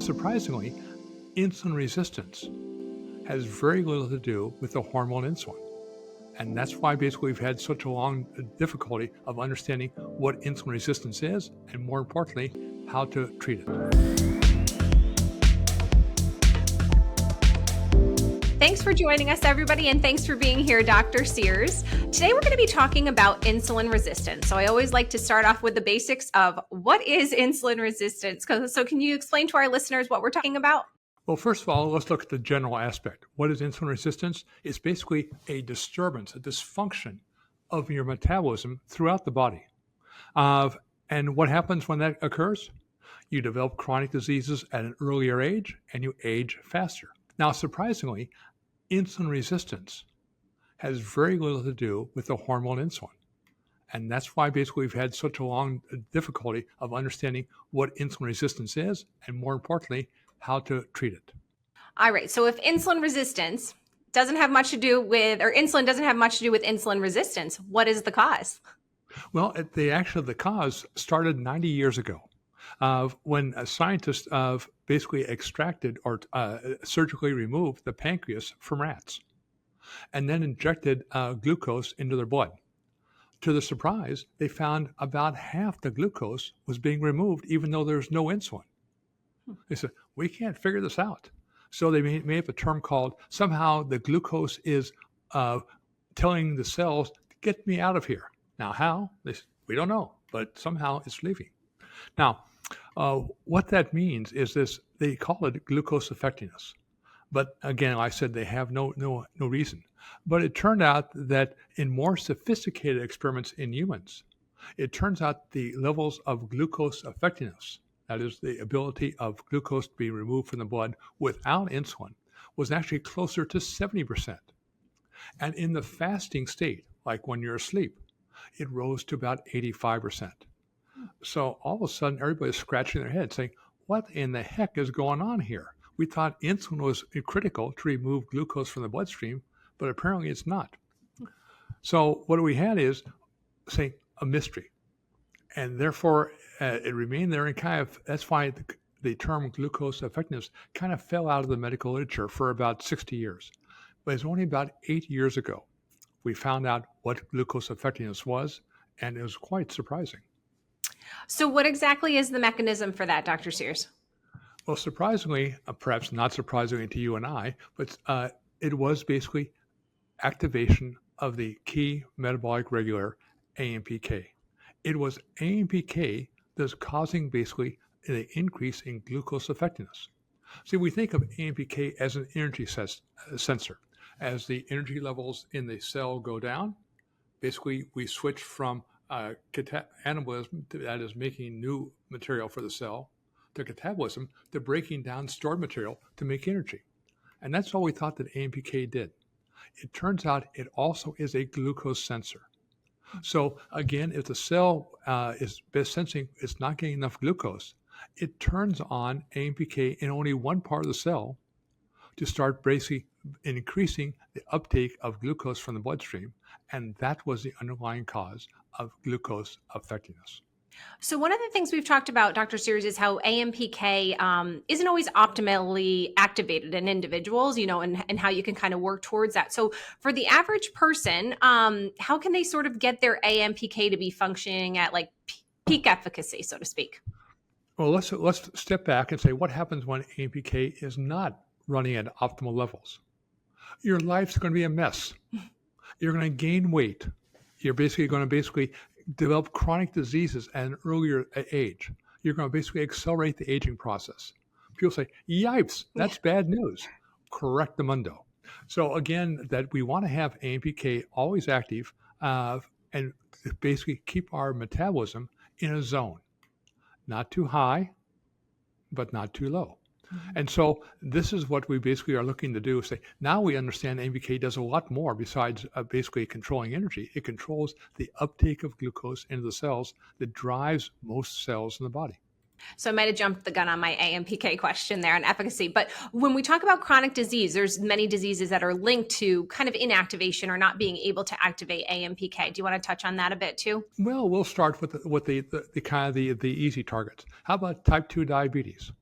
surprisingly, insulin resistance has very little to do with the hormone insulin. And that's why basically we've had such a long difficulty of understanding what insulin resistance is, and more importantly, how to treat it. Thanks for joining us, everybody, and thanks for being here, Dr. Sears. Today, we're going to be talking about insulin resistance. So I always like to start off with the basics of what is insulin resistance. So can you explain to our listeners what we're talking about? Well, first of all, let's look at the general aspect. What is insulin resistance? It's basically a disturbance, a dysfunction of your metabolism throughout the body. And what happens when that occurs? You develop chronic diseases at an earlier age, and you age faster. Now, surprisingly, insulin resistance has very little to do with the hormone insulin. And that's why basically we've had such a long difficulty of understanding what insulin resistance is, and more importantly, how to treat it. All right. So if insulin resistance doesn't have much to do with, or insulin doesn't have much to do with insulin resistance, what is the cause? Well, the cause started 90 years ago when a scientist basically extracted or surgically removed the pancreas from rats and then injected glucose into their blood. To their surprise, they found about half the glucose was being removed, even though there's no insulin. They said, we can't figure this out. So they made up a term called, somehow the glucose is telling the cells, get me out of here. Now, how? They said, we don't know, but somehow it's leaving. Now, what that means is this, they call it glucose effectiveness. But again, like I said, they have no reason. But it turned out that in more sophisticated experiments in humans, it turns out the levels of glucose effectiveness, that is the ability of glucose to be removed from the blood without insulin, was actually closer to 70%. And in the fasting state, like when you're asleep, it rose to about 85%. So all of a sudden, everybody's scratching their head saying, what in the heck is going on here? We thought insulin was critical to remove glucose from the bloodstream, but apparently it's not. So what we had is, say, a mystery. And therefore, it remained there, and that's why the term glucose effectiveness kind of fell out of the medical literature for about 60 years. But it's only about 8 years ago we found out what glucose effectiveness was, and it was quite surprising. So what exactly is the mechanism for that, Dr. Sears? Well, surprisingly, perhaps not surprisingly to you and I, but it was basically activation of the key metabolic regulator, AMPK. It was AMPK that's causing basically the increase in glucose effectiveness. See, we think of AMPK as an energy sensor. As the energy levels in the cell go down, basically we switch from anabolism, that is making new material for the cell, to catabolism, to breaking down stored material to make energy. And that's all we thought that AMPK did. It turns out it also is a glucose sensor. So again, if the cell is sensing it's not getting enough glucose, it turns on AMPK in only one part of the cell to start basically increasing the uptake of glucose from the bloodstream. And that was the underlying cause of glucose effectiveness. So one of the things we've talked about, Dr. Sears, is how AMPK isn't always optimally activated in individuals, and how you can kind of work towards that. So for the average person, how can they sort of get their AMPK to be functioning at like peak efficacy, so to speak? Well, let's step back and say what happens when AMPK is not running at optimal levels. Your life's going to be a mess. You're going to gain weight. You're going to develop chronic diseases at an earlier age. You're going to basically accelerate the aging process. People say, yipes, that's bad news. Correctamundo. So again, that we want to have AMPK always active and basically keep our metabolism in a zone. Not too high, but not too low. And so this is what we basically are looking to do. Say, now we understand AMPK does a lot more besides basically controlling energy. It controls the uptake of glucose into the cells that drives most cells in the body. So I might have jumped the gun on my AMPK question there on efficacy. But when we talk about chronic disease, there's many diseases that are linked to kind of inactivation or not being able to activate AMPK. Do you want to touch on that a bit too? Well, we'll start with the easy targets. How about type 2 diabetes?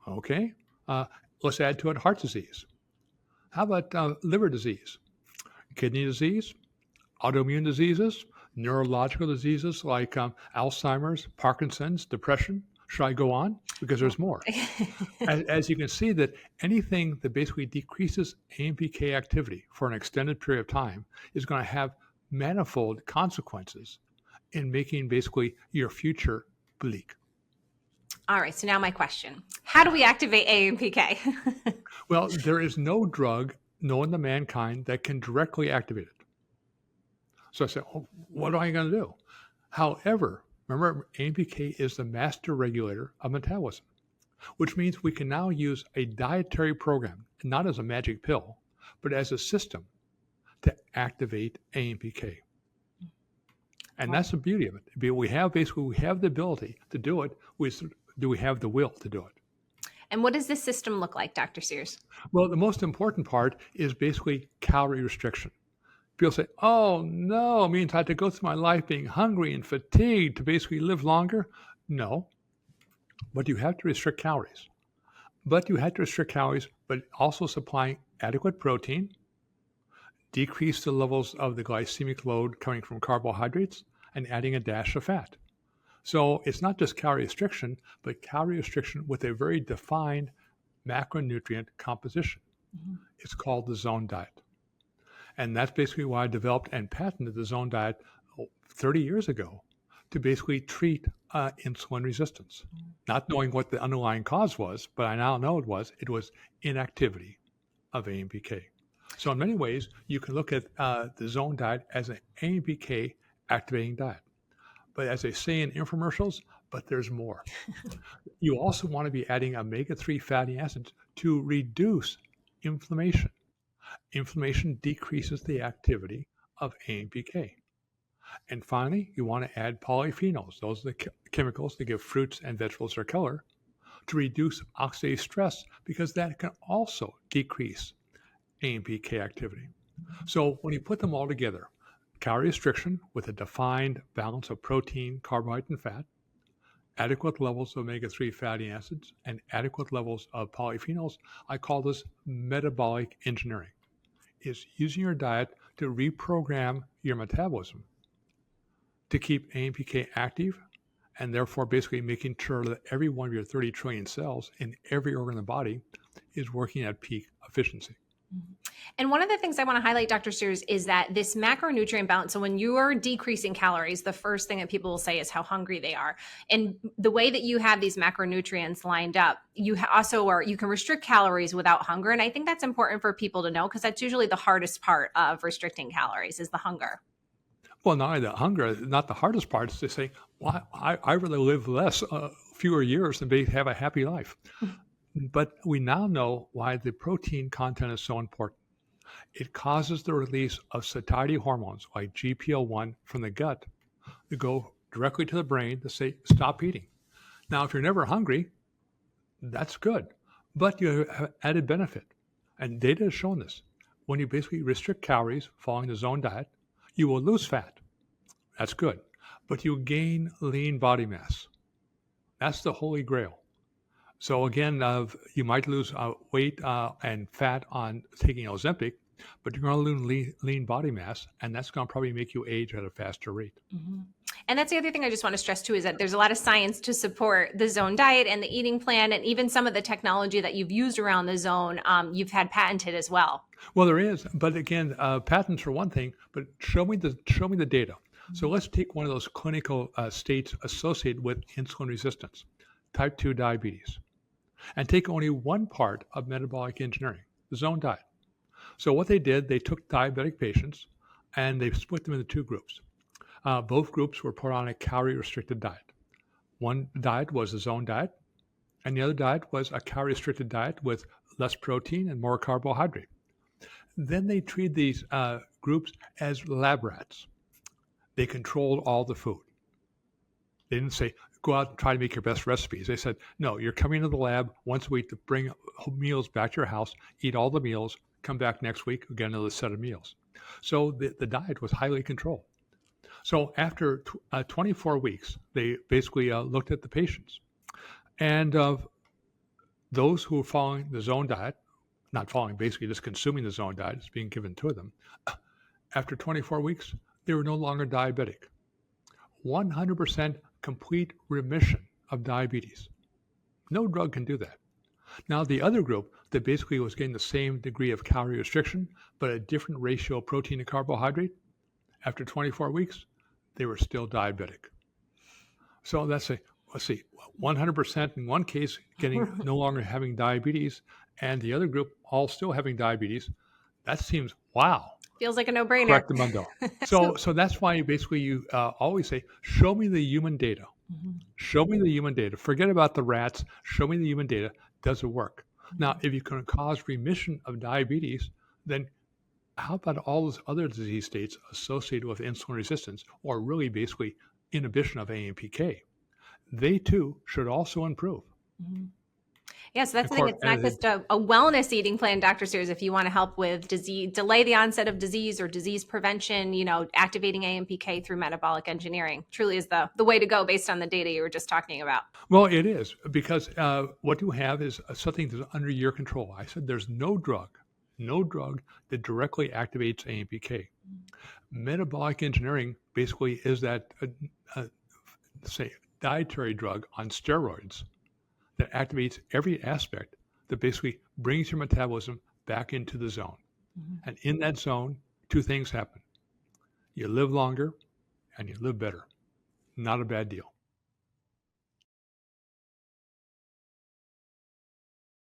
Okay. Uh, let's add to it heart disease. How about liver disease, kidney disease, autoimmune diseases, neurological diseases like Alzheimer's, Parkinson's, depression? Should I go on? Because Well, there's more. As you can see, that anything that basically decreases AMPK activity for an extended period of time is going to have manifold consequences in making basically your future bleak. all right. So now my question: how do we activate AMPK? Well, there is no drug known to mankind that can directly activate it. So I said, oh, what am I going to do? However, remember, AMPK is the master regulator of metabolism, which means we can now use a dietary program, not as a magic pill, but as a system to activate AMPK. And that's the beauty of it. We have the ability to do it. Do we have the will to do it? And what does this system look like, Dr. Sears? Well, the most important part is basically calorie restriction. People say, oh no, it means I have to go through my life being hungry and fatigued to basically live longer. No, but you have to restrict calories. But also supplying adequate protein, decrease the levels of the glycemic load coming from carbohydrates, and adding a dash of fat. So it's not just calorie restriction, but calorie restriction with a very defined macronutrient composition. Mm-hmm. It's called the zone diet. And that's basically why I developed and patented the zone diet 30 years ago to basically treat insulin resistance. Mm-hmm. Not knowing what the underlying cause was, but I now know it was inactivity of AMPK. So in many ways, you can look at the zone diet as an AMPK activating diet. But as they say in infomercials, but there's more. You also want to be adding omega-3 fatty acids to reduce inflammation. Inflammation decreases the activity of AMPK. And finally, you want to add polyphenols. Those are the chemicals that give fruits and vegetables their color to reduce oxidative stress, because that can also decrease AMPK activity. So when you put them all together, calorie restriction with a defined balance of protein, carbohydrate, and fat, adequate levels of omega-3 fatty acids, and adequate levels of polyphenols, I call this metabolic engineering. Is using your diet to reprogram your metabolism to keep AMPK active, and therefore basically making sure that every one of your 30 trillion cells in every organ of the body is working at peak efficiency. And one of the things I want to highlight, Dr. Sears, is that this macronutrient balance. So when you are decreasing calories, the first thing that people will say is how hungry they are. And the way that you have these macronutrients lined up, you can restrict calories without hunger. And I think that's important for people to know, because that's usually the hardest part of restricting calories is the hunger. Well, not only the hunger, not the hardest part is to say, well, I really live fewer years and have a happy life. But we now know why the protein content is so important. It causes the release of satiety hormones like GPL1 from the gut to go directly to the brain to say, stop eating. Now, if you're never hungry, that's good, but you have added benefit. And data has shown this. When you basically restrict calories following the zone diet, you will lose fat. That's good. But you gain lean body mass. That's the holy grail. So again, you might lose weight and fat on taking Ozempic, but you're going to lose lean body mass, and that's going to probably make you age at a faster rate. Mm-hmm. And that's the other thing I just want to stress too, is that there's a lot of science to support the zone diet and the eating plan, and even some of the technology that you've used around the zone, you've had patented as well. Well, there is, but again, patents are one thing, but show me the data. Mm-hmm. So let's take one of those clinical states associated with insulin resistance, type 2 diabetes, and take only one part of metabolic engineering, the zone diet. So what they did, they took diabetic patients and they split them into two groups. Both groups were put on a calorie-restricted diet. One diet was a zone diet, and the other diet was a calorie-restricted diet with less protein and more carbohydrate. Then they treated these groups as lab rats. They controlled all the food. They didn't say, go out and try to make your best recipes. They said, no, you're coming to the lab once a week to bring meals back to your house, eat all the meals, come back next week, get another set of meals. So the diet was highly controlled. So after 24 weeks, they basically looked at the patients. And Those who were following the zone diet, not following, basically just consuming the zone diet, it's being given to them, after 24 weeks, they were no longer diabetic. 100% complete remission of diabetes. No drug can do that. Now, the other group that basically was getting the same degree of calorie restriction, but a different ratio of protein to carbohydrate, after 24 weeks, they were still diabetic. So let's see, 100% in one case getting no longer having diabetes, and the other group all still having diabetes. That seems, wow. Feels like a no-brainer. Correct the mundo. So that's why basically you always say, show me the human data. Show me the human data. Forget about the rats. Show me the human data. Does it work? Now, if you can cause remission of diabetes, then how about all those other disease states associated with insulin resistance, or really basically inhibition of AMPK? They too should also improve. Yeah, so that's the thing. It's not just a wellness eating plan, Dr. Sears. If you want to help with disease, delay the onset of disease or disease prevention, activating AMPK through metabolic engineering truly is the way to go based on the data you were just talking about. Well, it is, because what you have is something that's under your control. I said there's no drug that directly activates AMPK. Metabolic engineering basically is that, say, dietary drug on steroids that activates every aspect that basically brings your metabolism back into the zone. And in that zone, two things happen. You live longer and you live better. Not a bad deal.